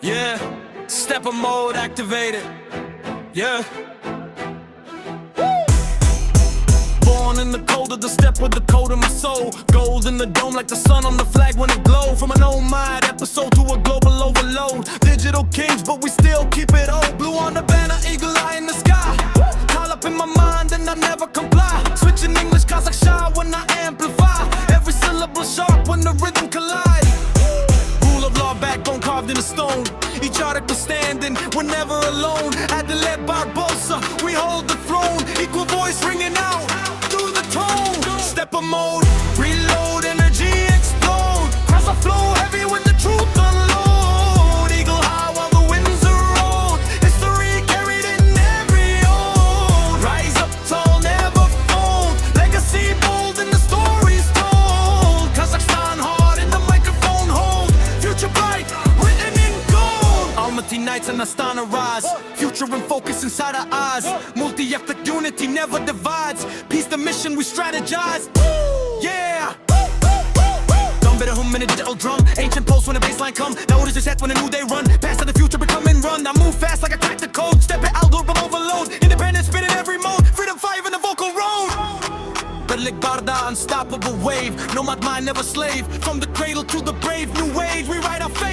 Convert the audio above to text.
Yeah, stepper mode activated. Yeah. Born in the cold of the step with the code in my soul. Gold in the dome like the sun on the flag when it glow. From an Nomad episode to a global overload. Digital kings, but we still keep it old. Blue on the banner, eagle eye in the sky. Call up in my mind and I never comply. Switching English, Kazakhstan when I amplify. Every syllable sharp when the rhythm collide. Rule of law, backbone carved in the stone. Each article standing, we're never alone. At the led Barbosa, we hold the throne. Equal voice ringing out through the tone. Stepper mode, reload, energy explode. Cross the flow heavy when the truth unload. Eagle high while the winds are rolled. History carried in every old. Rise up tall, never fold. Legacy bold and the stories told. Kazakhstan hard in the microphone hold. Future bright, written in gold. Almaty nights and Astana rise. Future in focus inside our eyes. Multi-ethnic unity never divides. Peace the mission we strategize. Yeah. Drum better hum in a digital drum. Ancient pulse when the baseline come. Now what is this set when a new day run? Past to the future becoming run. I move fast like I crack the code. Step it algorithm overload. Independent spinning every mode. Freedom five in the vocal road. Berlik Barda, unstoppable wave. Nomad mind, never slave. From the cradle to the brave, new age, we ride our fate.